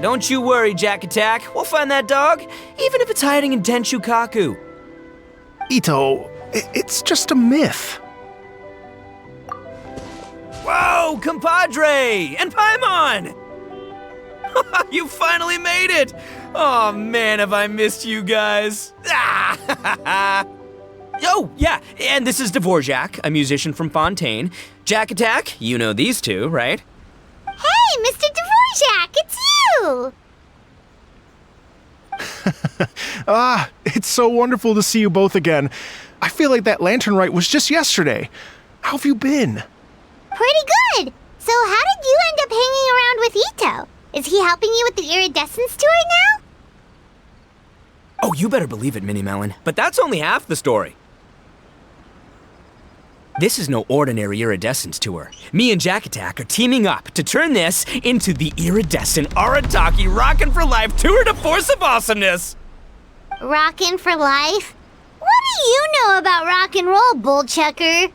don't you worry, Jack Attack. We'll find that dog, even if it's hiding in Tenshukaku. Itto, it's just a myth. Whoa, compadre! And Paimon! You finally made it! Oh man, have I missed you guys. Oh, yeah, and this is Dvorak, a musician from Fontaine. Jack Attack, you know these two, right? Hey, Mr. Dvorak, it's you! It's so wonderful to see you both again. I feel like that lantern rite was just yesterday. How have you been? Pretty good. So how did you end up hanging around with Itto? Is he helping you with the Iridescence tour now? Oh, you better believe it, Minnie Melon. But that's only half the story. This is no ordinary Iridescence tour. Me and Jack Attack are teaming up to turn this into the Iridescent Arataki Rockin for Life Tour de Force of Awesomeness! Rockin' for life? What do you know about rock and roll, bullchucker?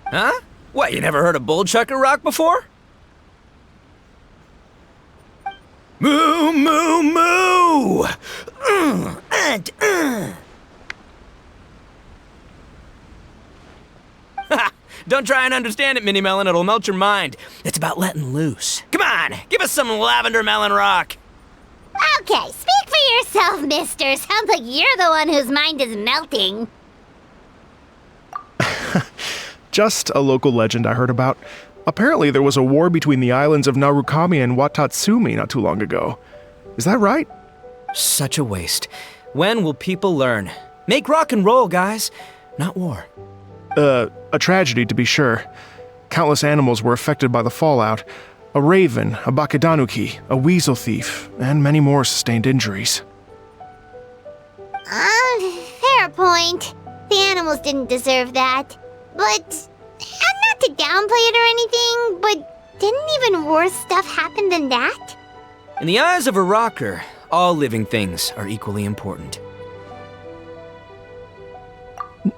Huh? What, you never heard a bullchucker rock before? Moo, moo, moo! Don't try and understand it, Minnie Melon. It'll melt your mind. It's about letting loose. Come on, give us some lavender melon rock. Okay, speak for yourself, mister. Sounds like you're the one whose mind is melting. Just a local legend I heard about. Apparently there was a war between the islands of Narukami and Watatsumi not too long ago. Is that right? Such a waste. When will people learn? Make rock and roll, guys, not war. A tragedy to be sure. Countless animals were affected by the fallout. A raven, a bakedanuki, a weasel thief, and many more sustained injuries. Fair point. The animals didn't deserve that. But, not to downplay it or anything, but didn't even worse stuff happen than that? In the eyes of a rocker, all living things are equally important.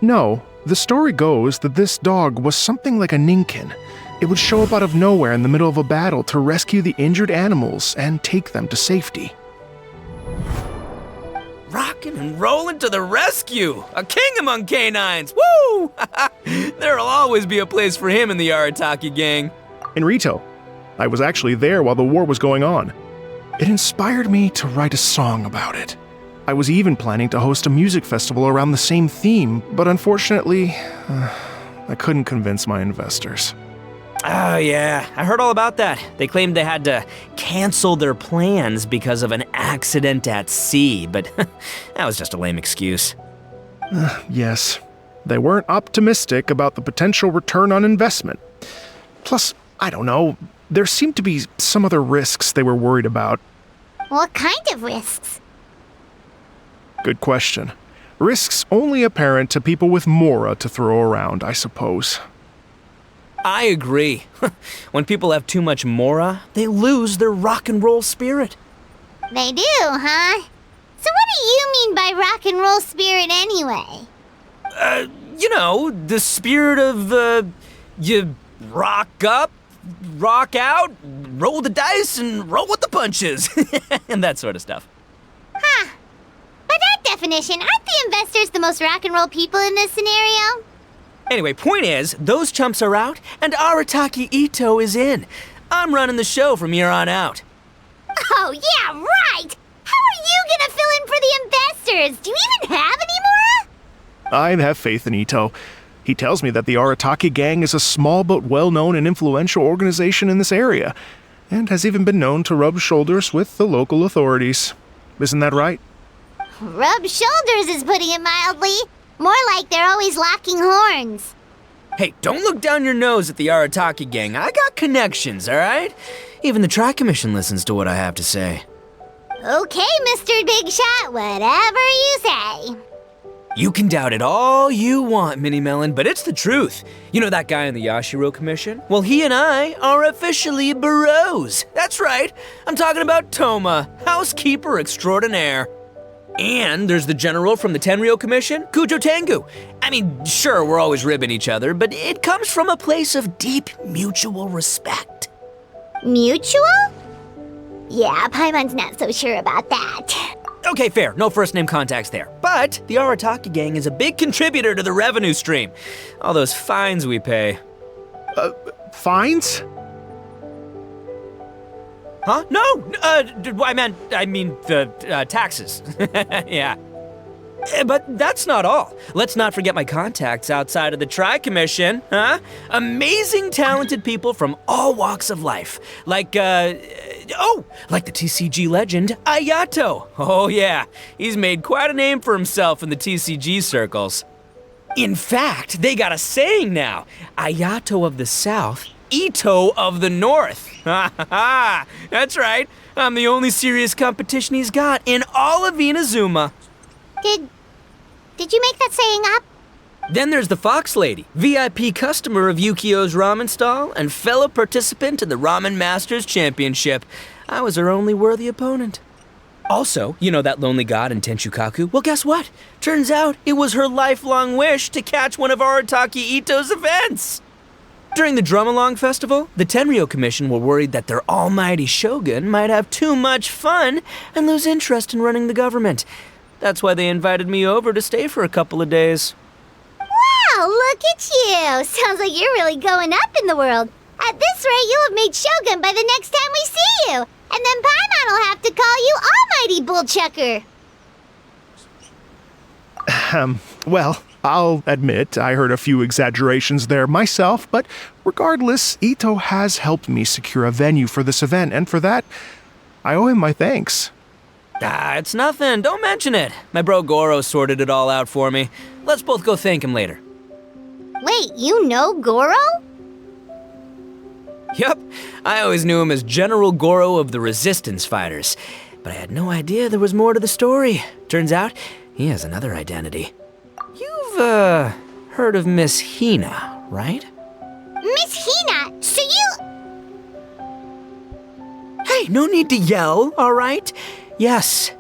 No, the story goes that this dog was something like a ninkin. It would show up out of nowhere in the middle of a battle to rescue the injured animals and take them to safety. Rockin' and rollin' to the rescue! A king among canines! Woo! There'll always be a place for him in the Arataki gang. In Rito, I was actually there while the war was going on. It inspired me to write a song about it. I was even planning to host a music festival around the same theme, but unfortunately, I couldn't convince my investors. Oh yeah, I heard all about that. They claimed they had to cancel their plans because of an accident at sea, but that was just a lame excuse. Yes, they weren't optimistic about the potential return on investment. Plus, I don't know, there seemed to be some other risks they were worried about. What kind of risks? Good question. Risks only apparent to people with mora to throw around, I suppose. I agree. When people have too much mora, they lose their rock and roll spirit. They do, huh? So what do you mean by rock and roll spirit anyway? You know, the spirit of, you rock up, rock out, roll the dice, and roll with the punches. And that sort of stuff. Huh. By that definition, aren't the investors the most rock and roll people in this scenario? Anyway, point is, those chumps are out, and Arataki Itto is in. I'm running the show from here on out. Oh, yeah, right! How are you gonna fill in for the investors? Do you even have any more? I have faith in Itto. He tells me that the Arataki gang is a small but well-known and influential organization in this area, and has even been known to rub shoulders with the local authorities. Isn't that right? Rub shoulders is putting it mildly. More like they're always locking horns. Hey, don't look down your nose at the Arataki gang. I got connections, all right? Even the Tri-Commission listens to what I have to say. Okay, Mr. Big Shot, whatever you say. You can doubt it all you want, Minnie Melon, but it's the truth. You know that guy in the Yashiro Commission? Well, he and I are officially bros. That's right. I'm talking about Toma, housekeeper extraordinaire. And there's the general from the Tenryo Commission, Kujo Tengu. I mean, sure, we're always ribbing each other, but it comes from a place of deep mutual respect. Mutual? Yeah, Paimon's not so sure about that. Okay, fair. No first-name contacts there. But the Arataki gang is a big contributor to the revenue stream. All those fines we pay. Fines? Huh? No! I mean the taxes. Yeah. But that's not all. Let's not forget my contacts outside of the Tri-Commission, huh? Amazing, talented people from all walks of life. Like the TCG legend, Ayato. Oh yeah, he's made quite a name for himself in the TCG circles. In fact, they got a saying now. Ayato of the South, Itto of the North. Ha ha ha! That's right. I'm the only serious competition he's got in all of Inazuma. Did you make that saying up? Then there's the Fox Lady, VIP customer of Yukio's ramen stall and fellow participant in the Ramen Masters Championship. I was her only worthy opponent. Also, you know that lonely god in Tenshukaku? Well, guess what? Turns out it was her lifelong wish to catch one of Arataki Itto's events. During the Drum-Along Festival, the Tenryo Commission were worried that their almighty shogun might have too much fun and lose interest in running the government. That's why they invited me over to stay for a couple of days. Wow, look at you! Sounds like you're really going up in the world. At this rate, you'll have made shogun by the next time we see you. And then Paimon will have to call you Almighty Bullchucker. Well, I'll admit I heard a few exaggerations there myself, but regardless, Itto has helped me secure a venue for this event, and for that, I owe him my thanks. It's nothing. Don't mention it. My bro Goro sorted it all out for me. Let's both go thank him later. Wait, you know Goro? Yup. I always knew him as General Goro of the Resistance Fighters. But I had no idea there was more to the story. Turns out, he has another identity. You've, heard of Miss Hina, right? Miss Hina, so you... Hey, no need to yell, all right? Yes,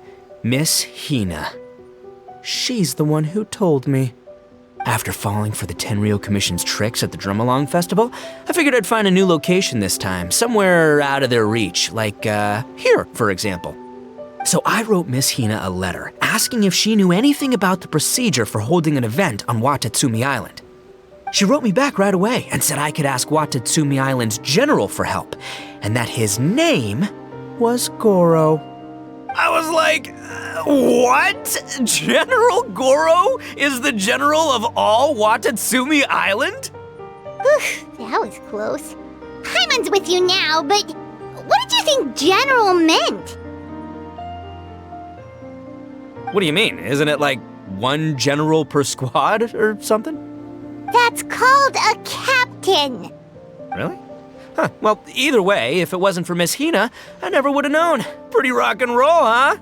Miss Hina. She's the one who told me. After falling for the Tenryo Commission's tricks at the Drum-Along Festival, I figured I'd find a new location this time, somewhere out of their reach, like, here, for example. So I wrote Miss Hina a letter, asking if she knew anything about the procedure for holding an event on Watatsumi Island. She wrote me back right away and said I could ask Watatsumi Island's general for help, and that his name was Goro. I was like, what? General Goro is the general of all Watatsumi Island? That was close. Paimon's with you now, but what did you think general meant? What do you mean? Isn't it like one general per squad or something? That's called a captain. Really? Huh, well, either way, if it wasn't for Miss Hina, I never would have known. Pretty rock and roll, huh?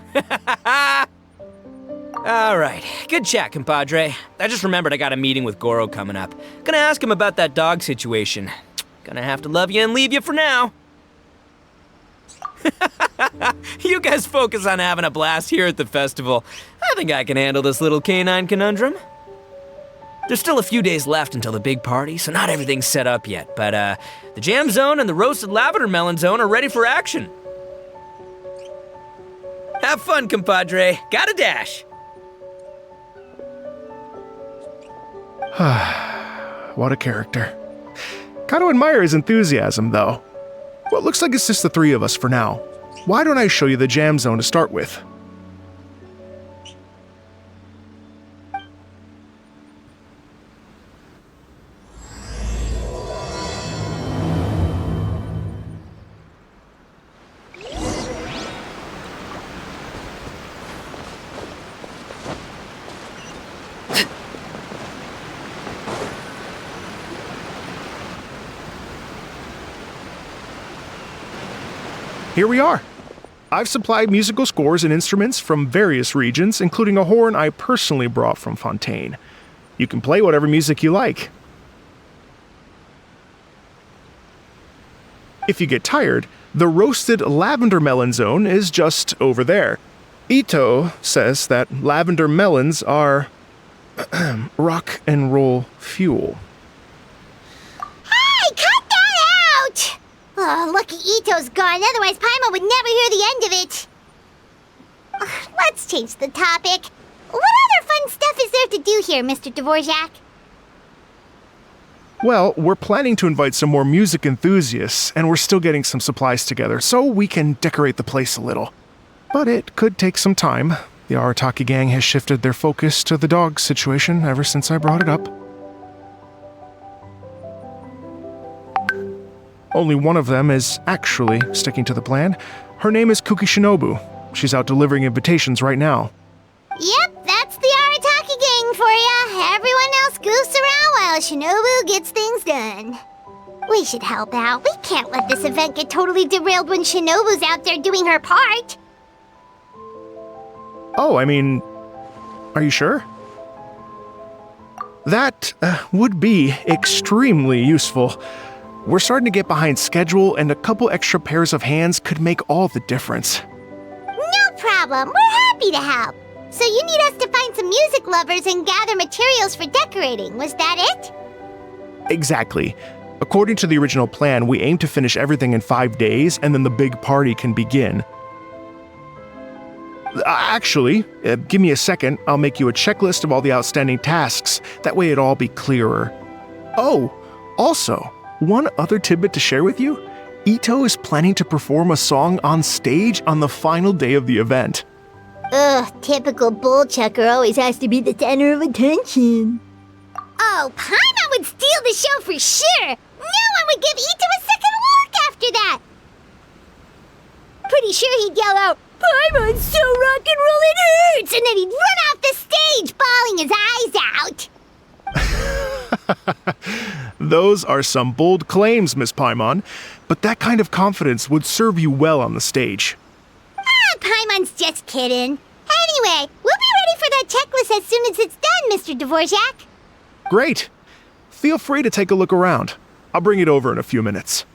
All right, good chat, compadre. I just remembered I got a meeting with Goro coming up. Gonna ask him about that dog situation. Gonna have to love you and leave you for now. You guys focus on having a blast here at the festival. I think I can handle this little canine conundrum. There's still a few days left until the big party, so not everything's set up yet, but the jam zone and the roasted lavender melon zone are ready for action. Have fun, compadre. Gotta dash. What a character. Gotta admire his enthusiasm, though. Well, it looks like it's just the three of us for now. Why don't I show you the jam zone to start with? Here we are. I've supplied musical scores and instruments from various regions, including a horn I personally brought from Fontaine. You can play whatever music you like. If you get tired, the roasted lavender melon zone is just over there. Itto says that lavender melons are rock and roll fuel. Hey, cut that out! Oh, lucky Itto's gone, otherwise Paimon would never hear the end of it. Let's change the topic. What other fun stuff is there to do here, Mr. Dvorak? Well, we're planning to invite some more music enthusiasts, and we're still getting some supplies together so we can decorate the place a little. But it could take some time. The Arataki gang has shifted their focus to the dog situation ever since I brought it up. Only one of them is actually sticking to the plan. Her name is Kuki Shinobu. She's out delivering invitations right now. Yep, that's the Arataki gang for ya. Everyone else goofs around while Shinobu gets things done. We should help out. We can't let this event get totally derailed when Shinobu's out there doing her part. Oh, I mean, are you sure? That would be extremely useful. We're starting to get behind schedule, and a couple extra pairs of hands could make all the difference. No problem. We're happy to help. So you need us to find some music lovers and gather materials for decorating. Was that it? Exactly. According to the original plan, we aim to finish everything in 5 days, and then the big party can begin. Actually, give me a second. I'll make you a checklist of all the outstanding tasks. That way it'll all be clearer. Oh, also, one other tidbit to share with you. Itto is planning to perform a song on stage on the final day of the event. Ugh, typical bull chucker always has to be the center of attention. Oh, Paimon would steal the show for sure! No one would give Itto a second look after that! Pretty sure he'd yell out, "Paimon's so rock and roll it hurts!" And then he'd run off the stage, bawling his eyes out. Those are some bold claims, Miss Paimon, but that kind of confidence would serve you well on the stage. Paimon's just kidding. Anyway, we'll be ready for that checklist as soon as it's done, Mr. Dvorak. Great. Feel free to take a look around. I'll bring it over in a few minutes.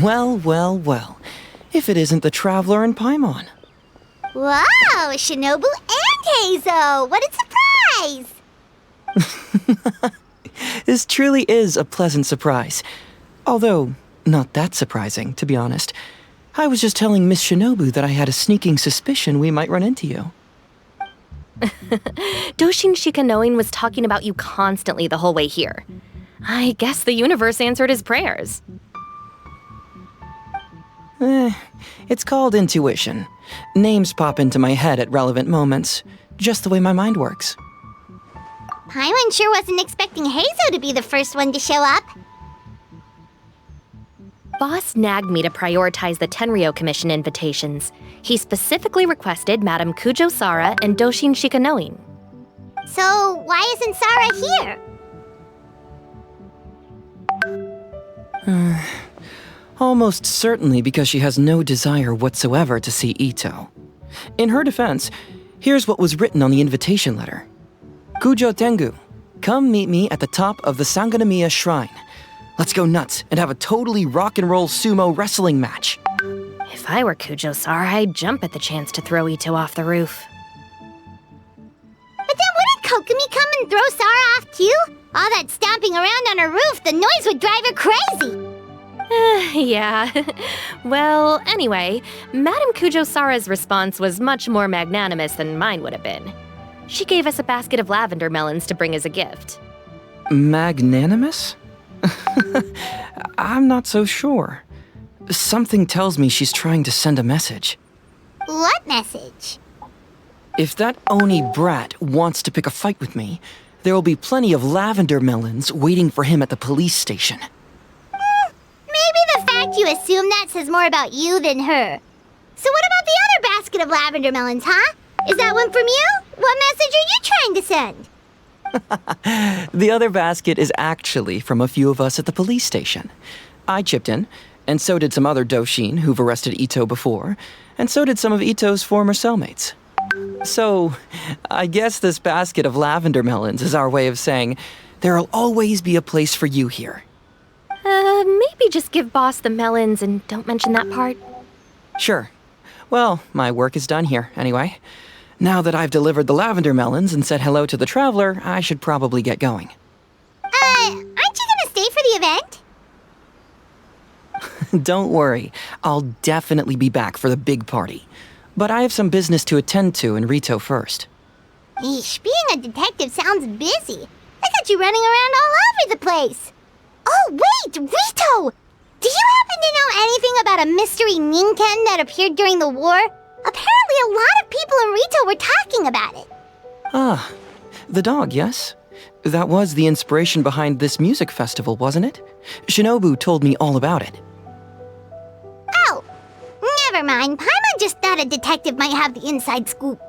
Well, well, well. If it isn't the Traveler and Paimon. Wow, Shinobu and Heizo! What a surprise! This truly is a pleasant surprise. Although, not that surprising, to be honest. I was just telling Miss Shinobu that I had a sneaking suspicion we might run into you. Doshin Shikanoin was talking about you constantly the whole way here. I guess the universe answered his prayers. It's called intuition. Names pop into my head at relevant moments, just the way my mind works. Paimon sure wasn't expecting Heizo to be the first one to show up. Boss nagged me to prioritize the Tenryo Commission invitations. He specifically requested Madame Kujo Sara and Doshin Shikanoin. So, why isn't Sara here? Almost certainly because she has no desire whatsoever to see Itto. In her defense, here's what was written on the invitation letter. Kujo Tengu, come meet me at the top of the Sanganamiya Shrine. Let's go nuts and have a totally rock and roll sumo wrestling match. If I were Kujo Sara, I'd jump at the chance to throw Itto off the roof. But then wouldn't Kokomi come and throw Sara off too? All that stomping around on her roof, the noise would drive her crazy. Yeah. Well, anyway, Madame Kujo Sara's response was much more magnanimous than mine would have been. She gave us a basket of lavender melons to bring as a gift. Magnanimous? I'm not so sure. Something tells me she's trying to send a message. What message? If that Oni brat wants to pick a fight with me, there will be plenty of lavender melons waiting for him at the police station. Maybe the fact you assume that says more about you than her. So what about the other basket of lavender melons, huh? Is that one from you? What message are you trying to send? The other basket is actually from a few of us at the police station. I chipped in, and so did some other Doshin who've arrested Itto before, and so did some of Itto's former cellmates. So, I guess this basket of lavender melons is our way of saying, There'll always be a place for you here. Maybe just give Boss the melons and don't mention that part. Sure. Well, my work is done here, anyway. Now that I've delivered the lavender melons and said hello to the traveler, I should probably get going. Aren't you gonna stay for the event? Don't worry, I'll definitely be back for the big party. But I have some business to attend to in Rito first. Eesh, being a detective sounds busy. I got you running around all over the place. Oh, wait, Rito! Do you happen to know anything about a mystery Ninken that appeared during the war? Apparently a lot of people in Rito were talking about it. Ah, the dog, yes? That was the inspiration behind this music festival, wasn't it? Shinobu told me all about it. Oh, never mind. Paimon just thought a detective might have the inside scoop.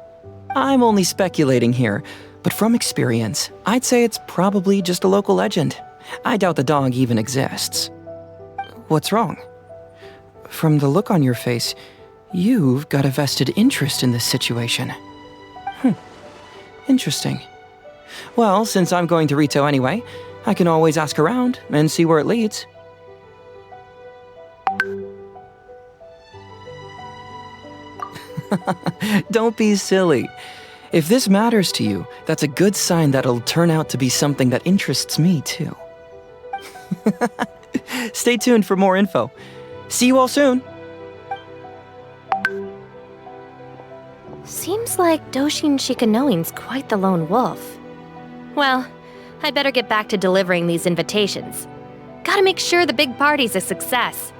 I'm only speculating here, but from experience, I'd say it's probably just a local legend. I doubt the dog even exists. What's wrong? From the look on your face, you've got a vested interest in this situation. Interesting. Well, since I'm going to Rito anyway, I can always ask around and see where it leads. Don't be silly. If this matters to you, that's a good sign that it'll turn out to be something that interests me too. Stay tuned for more info. See you all soon. Seems like Doshin Shikanoin's quite the lone wolf. Well, I'd better get back to delivering these invitations. Gotta make sure the big party's a success.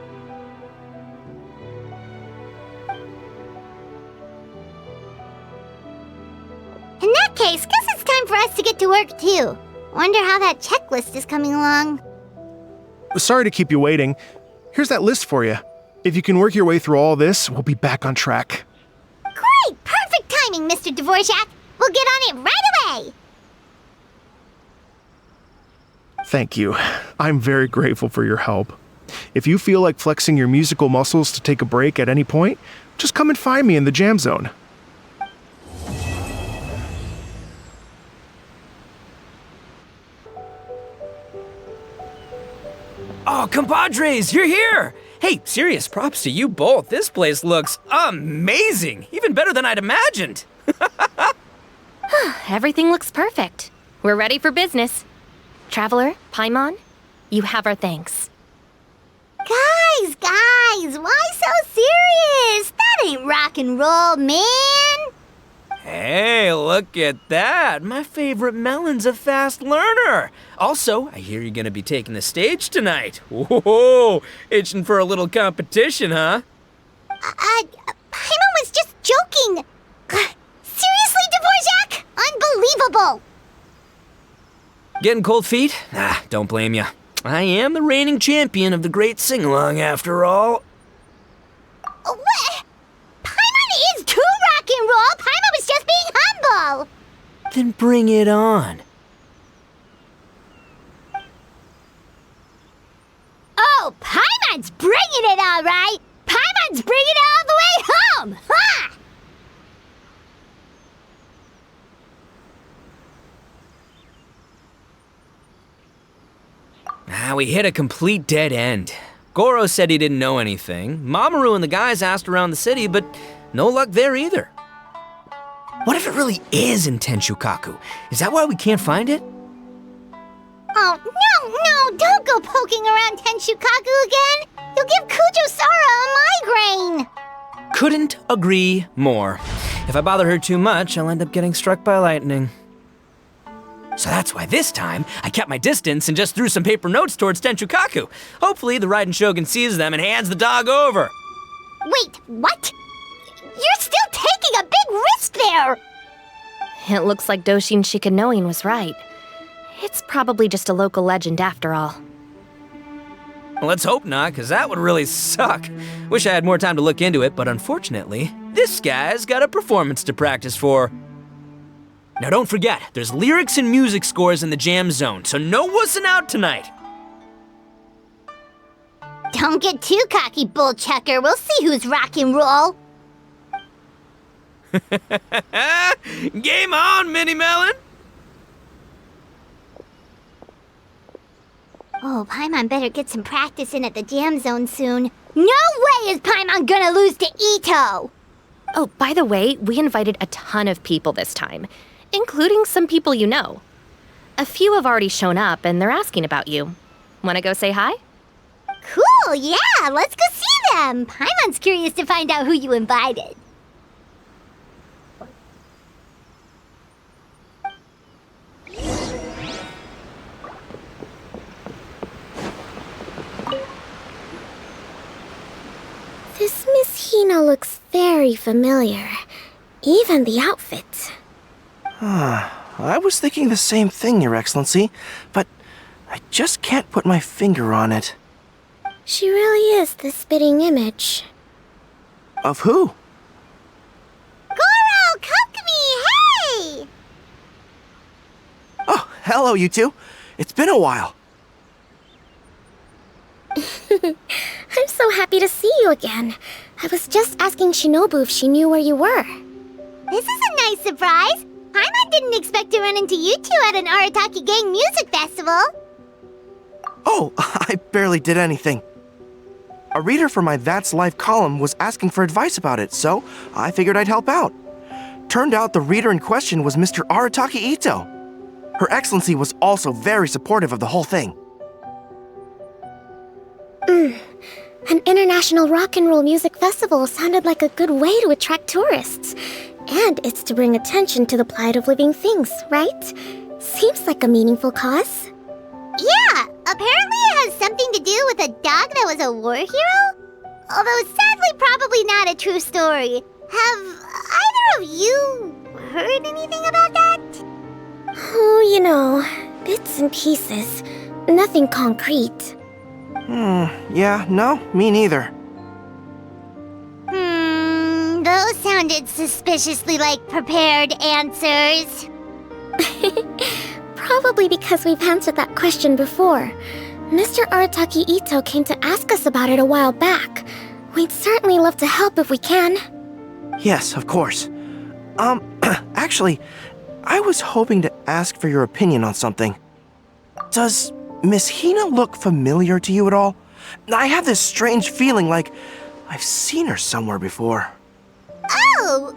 In that case, guess it's time for us to get to work too. Wonder how that checklist is coming along. Sorry to keep you waiting. Here's that list for you. If you can work your way through all this, we'll be back on track. Great! Perfect timing, Mr. Dvorak! We'll get on it right away! Thank you. I'm very grateful for your help. If you feel like flexing your musical muscles to take a break at any point, just come and find me in the jam zone. Oh, compadres, you're here! Hey, serious props to you both. This place looks amazing! Even better than I'd imagined! Everything looks perfect. We're ready for business. Traveler, Paimon, you have our thanks. Guys, why so serious? That ain't rock and roll, man! Hey, look at that! My favorite melon's a fast learner! Also, I hear you're gonna be taking the stage tonight. Whoa! Itching for a little competition, huh? Paimon was just joking! Seriously, Dvorak? Unbelievable! Getting cold feet? Ah, don't blame ya. I am the reigning champion of the great sing-along after all. What? Paimon is too rock and roll! Paimon was just being humble! Then bring it on. Oh, Paimon's bringing it all right! Paimon's bringing it all the way home! Ha! We hit a complete dead end. Goro said he didn't know anything. Mamoru and the guys asked around the city, but no luck there either. What if it really is in Tenshukaku? Is that why we can't find it? Oh, no, don't go poking around Tenshukaku again! You'll give Kujo-Sara a migraine! Couldn't agree more. If I bother her too much, I'll end up getting struck by lightning. So that's why this time, I kept my distance and just threw some paper notes towards Tenshukaku. Hopefully the Raiden Shogun sees them and hands the dog over. Wait, what? You're still taking a big risk there! It looks like Doshin Shikanoin was right. It's probably just a local legend after all. Well, let's hope not, because that would really suck. Wish I had more time to look into it, but unfortunately, this guy's got a performance to practice for. Now don't forget, there's lyrics and music scores in the jam zone, so no wussing out tonight. Don't get too cocky, bullchucker. We'll see who's rock and roll. Game on, Mini Melon! Oh, Paimon better get some practice in at the jam zone soon. No way is Paimon gonna lose to Itto! Oh, by the way, we invited a ton of people this time, including some people you know. A few have already shown up and they're asking about you. Wanna go say hi? Cool, yeah, let's go see them! Paimon's curious to find out who you invited. This Miss Hina looks very familiar. Even the outfit. I was thinking the same thing, Your Excellency, but I just can't put my finger on it. She really is the spitting image. Of who? Goro, Kokumi, hey! Oh, hello, you two. It's been a while. I'm so happy to see you again. I was just asking Shinobu if she knew where you were. This is a nice surprise. Paimon didn't expect to run into you two at an Arataki Gang music festival. Oh, I barely did anything. A reader for my That's Life column was asking for advice about it, so I figured I'd help out. Turned out the reader in question was Mr. Arataki Itto. Her Excellency was also very supportive of the whole thing. An international rock and roll music festival sounded like a good way to attract tourists. And it's to bring attention to the plight of living things, right? Seems like a meaningful cause. Yeah, apparently it has something to do with a dog that was a war hero? Although sadly probably not a true story. Have either of you heard anything about that? Oh, you know, bits and pieces. Nothing concrete. Yeah, no, me neither. Those sounded suspiciously like prepared answers. Probably because we've answered that question before. Mr. Arataki Itto came to ask us about it a while back. We'd certainly love to help if we can. Yes, of course. Actually, I was hoping to ask for your opinion on something. Does Miss Hina look familiar to you at all? I have this strange feeling like I've seen her somewhere before. Oh!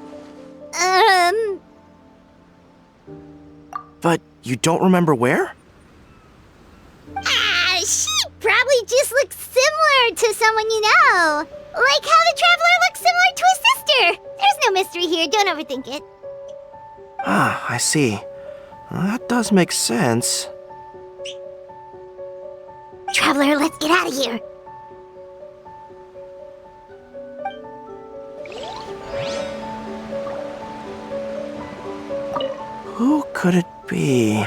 But you don't remember where? She probably just looks similar to someone you know. Like how the Traveler looks similar to his sister. There's no mystery here, don't overthink it. Ah, I see. That does make sense. Traveler, let's get out of here. Who could it be?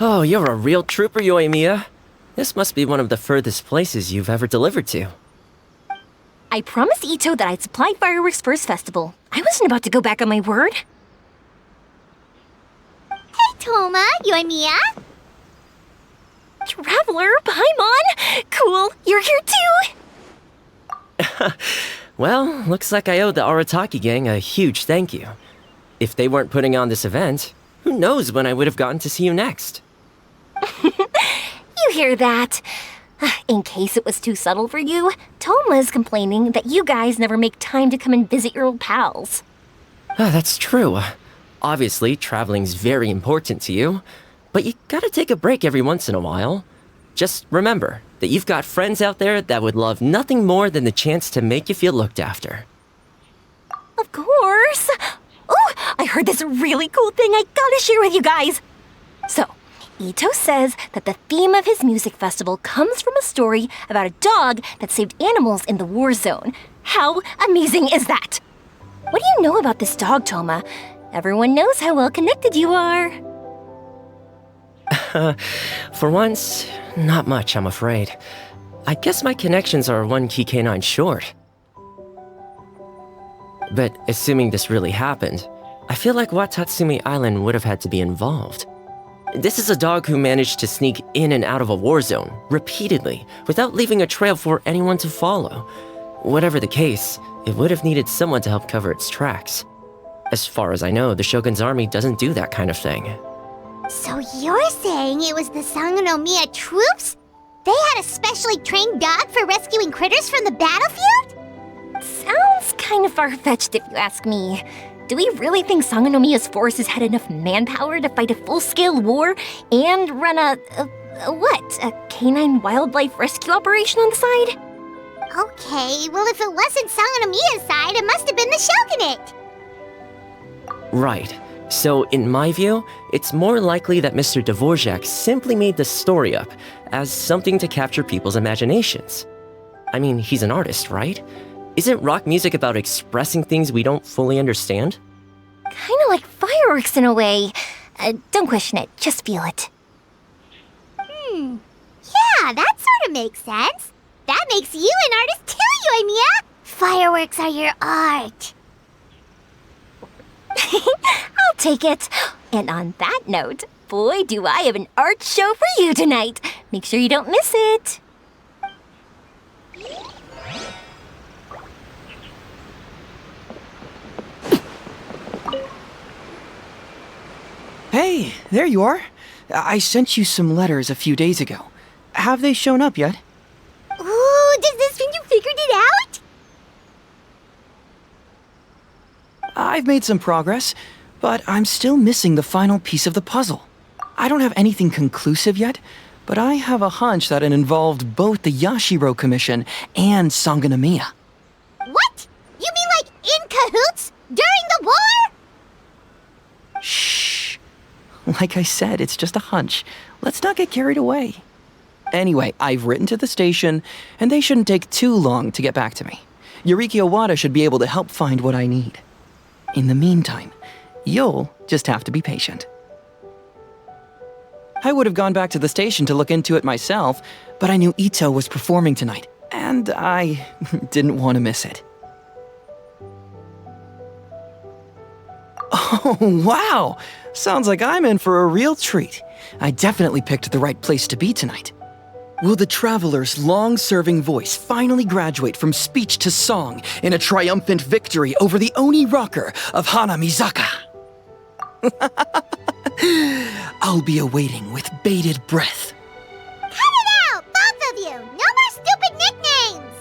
Oh, you're a real trooper, Yoimiya. This must be one of the furthest places you've ever delivered to. I promised Itto that I'd supply fireworks for his festival. I wasn't about to go back on my word. Hey, Toma, Yoimiya. Traveler, Paimon! Cool, you're here too! Well, looks like I owe the Arataki gang a huge thank you. If they weren't putting on this event, who knows when I would have gotten to see you next. You hear that? In case it was too subtle for you, Toma's complaining that you guys never make time to come and visit your old pals. That's true. Obviously, traveling's very important to you, but you gotta take a break every once in a while. Just remember that you've got friends out there that would love nothing more than the chance to make you feel looked after. Of course! Oh, I heard this really cool thing I gotta share with you guys! So, Itto says that the theme of his music festival comes from a story about a dog that saved animals in the war zone. How amazing is that? What do you know about this dog, Toma? Everyone knows how well connected you are. For once, not much, I'm afraid. I guess my connections are one key canine short. But assuming this really happened, I feel like Watatsumi Island would have had to be involved. This is a dog who managed to sneak in and out of a war zone repeatedly without leaving a trail for anyone to follow. Whatever the case, it would have needed someone to help cover its tracks. As far as I know, the Shogun's army doesn't do that kind of thing. So you're saying it was the Sangonomiya troops? They had a specially trained dog for rescuing critters from the battlefield? Sounds kind of far-fetched if you ask me. Do we really think Sangonomiya's forces had enough manpower to fight a full-scale war and run a canine wildlife rescue operation on the side? Okay, well if it wasn't Sangonomiya's side, it must have been the Shogunate. Right. So, in my view, it's more likely that Mr. Dvorak simply made the story up as something to capture people's imaginations. I mean, he's an artist, right? Isn't rock music about expressing things we don't fully understand? Kinda like fireworks in a way. Don't question it, just feel it. Yeah, that sort of makes sense. That makes you an artist too, Yoimiya. Fireworks are your art. I'll take it. And on that note, boy, do I have an art show for you tonight. Make sure you don't miss it. Hey, there you are. I sent you some letters a few days ago. Have they shown up yet? Ooh, does this mean you figured it out? I've made some progress, but I'm still missing the final piece of the puzzle. I don't have anything conclusive yet, but I have a hunch that it involved both the Yashiro Commission and Sangonomiya. What? You mean like in cahoots? During the war? Shh. Like I said, it's just a hunch. Let's not get carried away. Anyway, I've written to the station, and they shouldn't take too long to get back to me. Yuriki Owada should be able to help find what I need. In the meantime, you'll just have to be patient. I would have gone back to the station to look into it myself, but I knew Itto was performing tonight, and I didn't want to miss it. Oh, wow! Sounds like I'm in for a real treat. I definitely picked the right place to be tonight. Will the traveler's long-serving voice finally graduate from speech to song in a triumphant victory over the Oni rocker of Hanamizaka? I'll be awaiting with bated breath. Cut it out, both of you! No more stupid nicknames!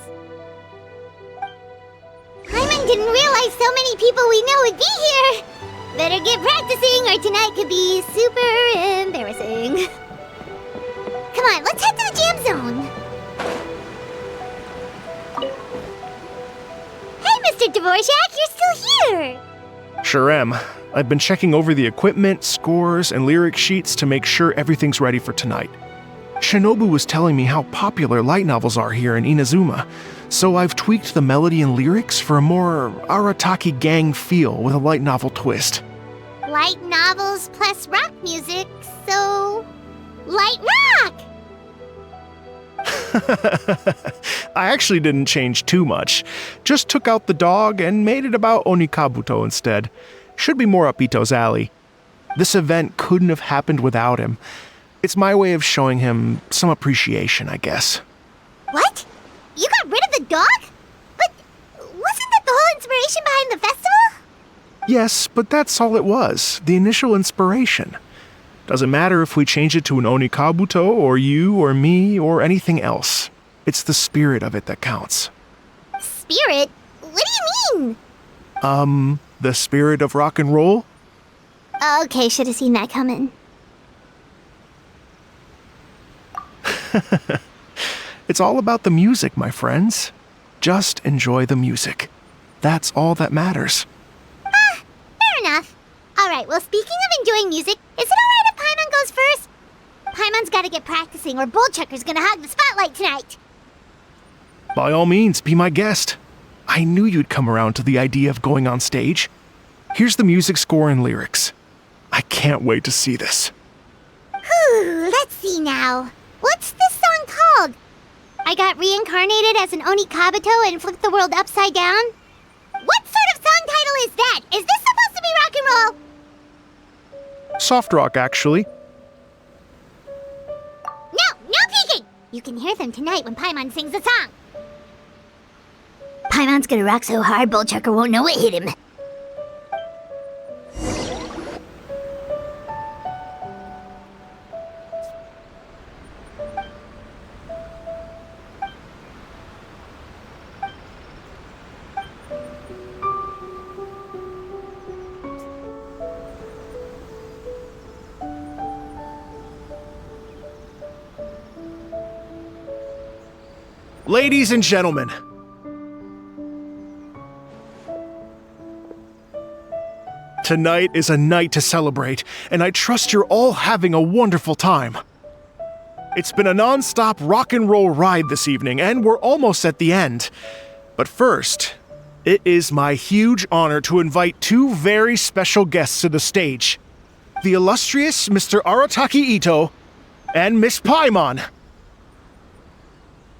Paimon didn't realize so many people we know would be here. Better get practicing or tonight could be super embarrassing. Come on, let's head to the jam zone. Hey, Mr. Dvorak, you're still here! Sure am. I've been checking over the equipment, scores, and lyric sheets to make sure everything's ready for tonight. Shinobu was telling me how popular light novels are here in Inazuma, so I've tweaked the melody and lyrics for a more Arataki gang feel with a light novel twist. Light novels plus rock music, so... light rock! I actually didn't change too much. Just took out the dog and made it about Onikabuto instead. Should be more up Itto's alley. This event couldn't have happened without him. It's my way of showing him some appreciation, I guess. What? You got rid of the dog? But wasn't that the whole inspiration behind the festival? Yes, but that's all it was. The initial inspiration. Doesn't matter if we change it to an Onikabuto, or you, or me, or anything else. It's the spirit of it that counts. Spirit? What do you mean? The spirit of rock and roll? Okay, should have seen that coming. It's all about the music, my friends. Just enjoy the music. That's all that matters. Fair enough. Alright, well, speaking of enjoying music, is it alright if Paimon goes first? Paimon's gotta get practicing or Bullchucker's gonna hog the spotlight tonight. By all means, be my guest. I knew you'd come around to the idea of going on stage. Here's the music score and lyrics. I can't wait to see this. Whew, let's see now. What's this song called? I got reincarnated as an Onikabuto and flipped the world upside down? What sort of song title is that? Is this supposed to be rock and roll? Soft rock, actually. You can hear them tonight when Paimon sings the song. Paimon's gonna rock so hard, Bullchucker won't know what hit him. Ladies and gentlemen, tonight is a night to celebrate, and I trust you're all having a wonderful time. It's been a non-stop rock and roll ride this evening, and we're almost at the end. But first, it is my huge honor to invite two very special guests to the stage. The illustrious Mr. Arataki Itto and Miss Paimon.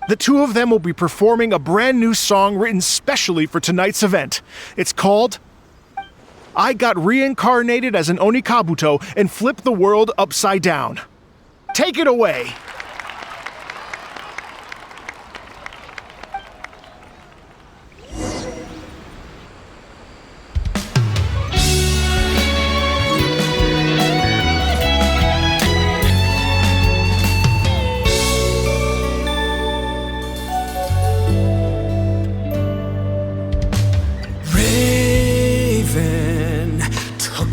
The two of them will be performing a brand new song written specially for tonight's event. It's called I Got Reincarnated as an Onikabuto and Flipped the World Upside Down. Take it away!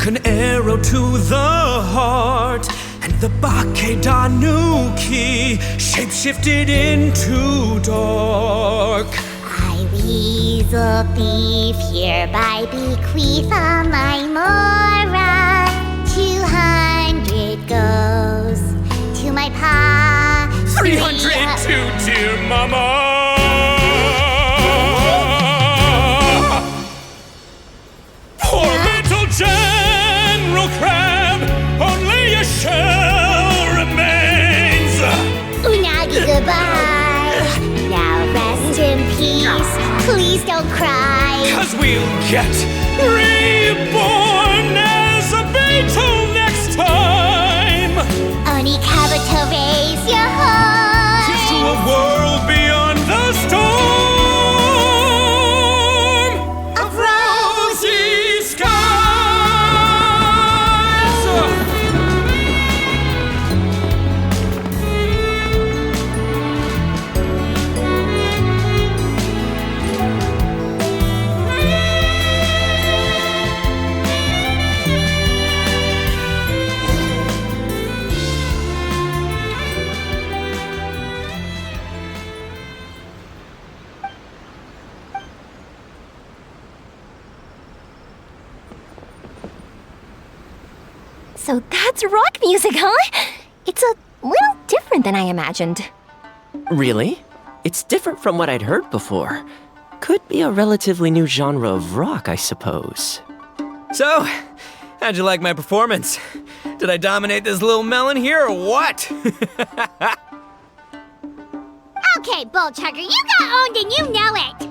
An arrow to the heart, and the Bakedanuki shapeshifted into dark. I, weasel thief, hereby bequeath all my mora. 200 goes to my pa. 300 to dear mama. Poor little General Crab, only a shell remains. Unagi, goodbye. Now rest in peace. Please don't cry. 'Cause we'll get reborn as a beetle next time. Onikabuto, raise your heart. To a world beyond the storm of rosy skies. So that's rock music, huh? It's a little different than I imagined. Really? It's different from what I'd heard before. Could be a relatively new genre of rock, I suppose. So, how'd you like my performance? Did I dominate this little melon here or what? Okay, Bullchucker, you got owned and you know it.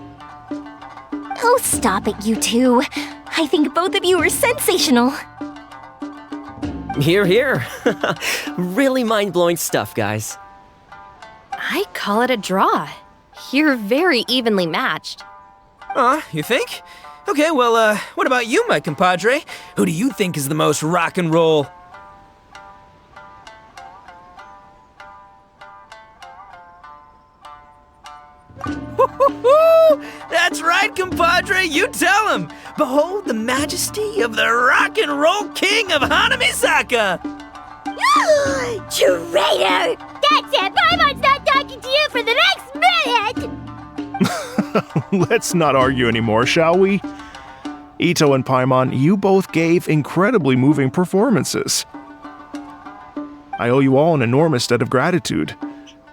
Oh, stop it, you two. I think both of you are sensational. Here, here. Really mind-blowing stuff, guys. I call it a draw. You're very evenly matched. You think? Okay, well, what about you, my compadre? Who do you think is the most rock and roll? That's right, compadre, you tell him! Behold the majesty of the rock and roll king of Hanamisaka! Traitor! That's it! Paimon's not talking to you for the next minute! Let's not argue anymore, shall we? Itto and Paimon, you both gave incredibly moving performances. I owe you all an enormous debt of gratitude.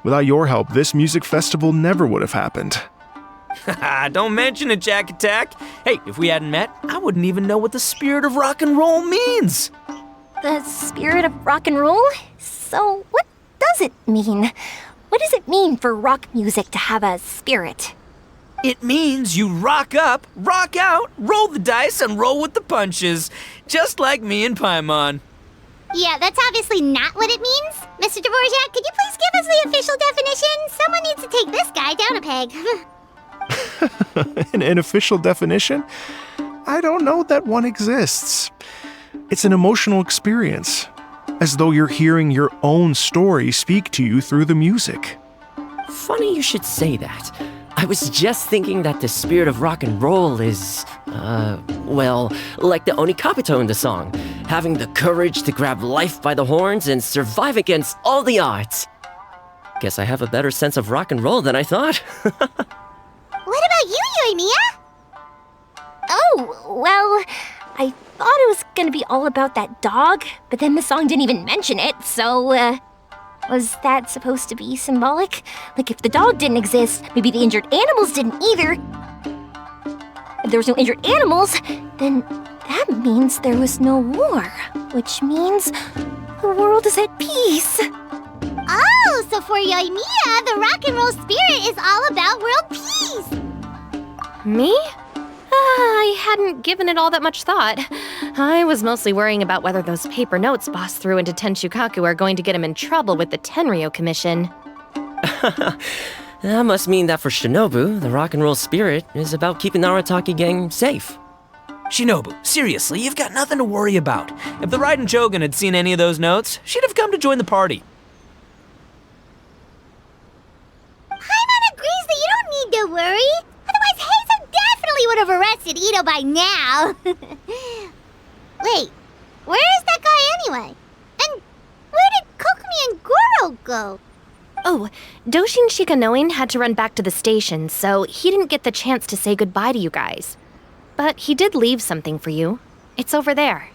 Without your help, this music festival never would have happened. Don't mention it, Jack Attack. Hey, if we hadn't met, I wouldn't even know what the spirit of rock and roll means. The spirit of rock and roll? So, what does it mean? What does it mean for rock music to have a spirit? It means you rock up, rock out, roll the dice, and roll with the punches. Just like me and Paimon. Yeah, that's obviously not what it means. Mr. Dvorak, could you please give us the official definition? Someone needs to take this guy down a peg. An official definition? I don't know that one exists. It's an emotional experience, as though you're hearing your own story speak to you through the music. Funny you should say that. I was just thinking that the spirit of rock and roll is, well, like the Onikapito in the song, having the courage to grab life by the horns and survive against all the odds. Guess I have a better sense of rock and roll than I thought. What about you, Yoimiya? Oh, well, I thought it was gonna be all about that dog, but then the song didn't even mention it, so, was that supposed to be symbolic? Like, if the dog didn't exist, maybe the injured animals didn't either. If there was no injured animals, then that means there was no war, which means the world is at peace. Oh, so for Yoimiya, the rock and roll spirit is all about world peace. Me? I hadn't given it all that much thought. I was mostly worrying about whether those paper notes Boss threw into Tenshukaku are going to get him in trouble with the Tenryo Commission. That must mean that for Shinobu, the rock and roll spirit is about keeping the Arataki gang safe. Shinobu, seriously, you've got nothing to worry about. If the Raiden Shogun had seen any of those notes, she'd have come to join the party. Paimon agrees that you don't need to worry. Otherwise, Heizo definitely would have arrested Itto by now. Wait, where is that guy anyway? And where did Kokumi and Goro go? Oh, Doshin Shikanoin had to run back to the station, so he didn't get the chance to say goodbye to you guys. But he did leave something for you. It's over there.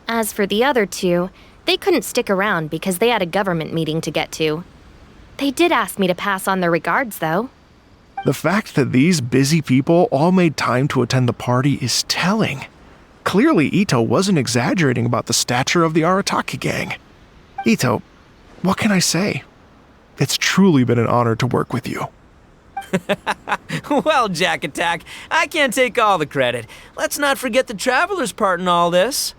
As for the other two, they couldn't stick around because they had a government meeting to get to. They did ask me to pass on their regards, though. The fact that these busy people all made time to attend the party is telling. Clearly, Itto wasn't exaggerating about the stature of the Arataki gang. Itto, what can I say? It's truly been an honor to work with you. Well, Jack Attack, I can't take all the credit. Let's not forget the Traveler's part in all this.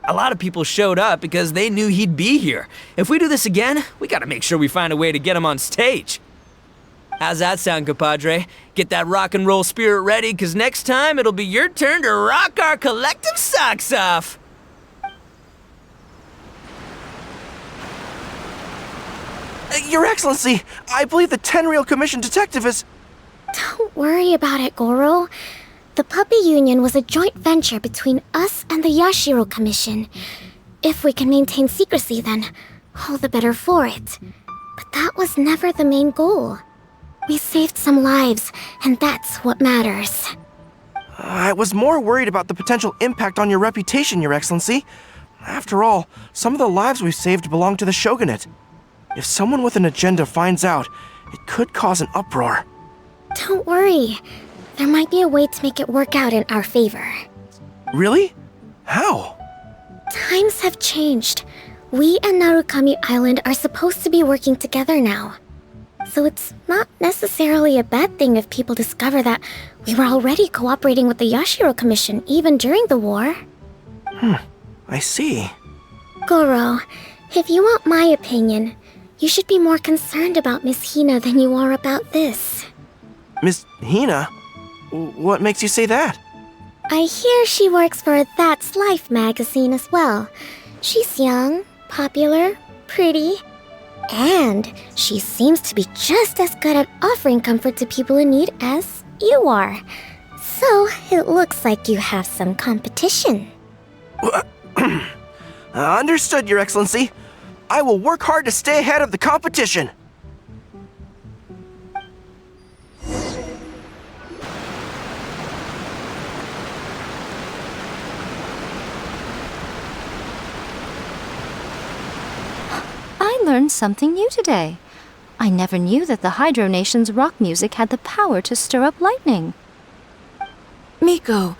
A lot of people showed up because they knew he'd be here. If we do this again, we gotta make sure we find a way to get him on stage. How's that sound, compadre? Get that rock and roll spirit ready, because next time it'll be your turn to rock our collective socks off. Your Excellency, I believe the Tenryo Commission detective is... Don't worry about it, Goro. The Puppy Union was a joint venture between us and the Yashiro Commission. If we can maintain secrecy, then all the better for it. But that was never the main goal. We saved some lives, and that's what matters. I was more worried about the potential impact on your reputation, Your Excellency. After all, some of the lives we've saved belong to the Shogunate. If someone with an agenda finds out, it could cause an uproar. Don't worry. There might be a way to make it work out in our favor. Really? How? Times have changed. We and Narukami Island are supposed to be working together now. So it's not necessarily a bad thing if people discover that we were already cooperating with the Yashiro Commission even during the war. I see. Goro, if you want my opinion, you should be more concerned about Miss Hina than you are about this. Miss Hina? What makes you say that? I hear she works for That's Life magazine as well. She's young, popular, pretty, and she seems to be just as good at offering comfort to people in need as you are. So it looks like you have some competition. Understood, Your Excellency. I will work hard to stay ahead of the competition. I learned something new today. I never knew that the Hydro Nation's rock music had the power to stir up lightning. Miko,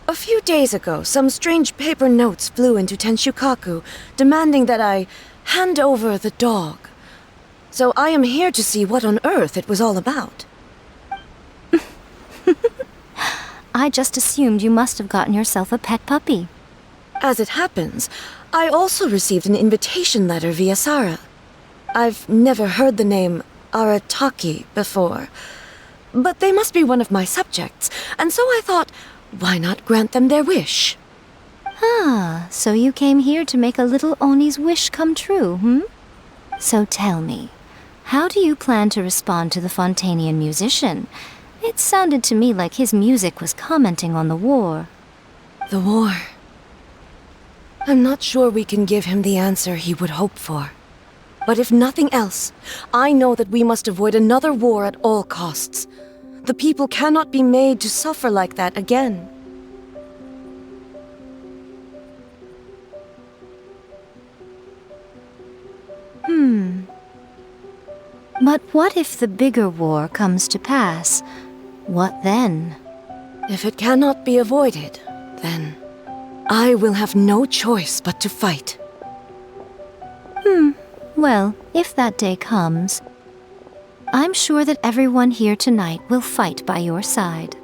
a few days ago, some strange paper notes flew into Tenshukaku, demanding that I hand over the dog. So I am here to see what on earth it was all about. I just assumed you must have gotten yourself a pet puppy. As it happens, I also received an invitation letter via Sarah. I've never heard the name Arataki before, but they must be one of my subjects, and so I thought, why not grant them their wish? Ah, so you came here to make a little Oni's wish come true, hmm? So tell me, how do you plan to respond to the Fontanian musician? It sounded to me like his music was commenting on the war. The war. I'm not sure we can give him the answer he would hope for. But if nothing else, I know that we must avoid another war at all costs. The people cannot be made to suffer like that again. But what if the bigger war comes to pass? What then? If it cannot be avoided, then I will have no choice but to fight. Well, if that day comes, I'm sure that everyone here tonight will fight by your side.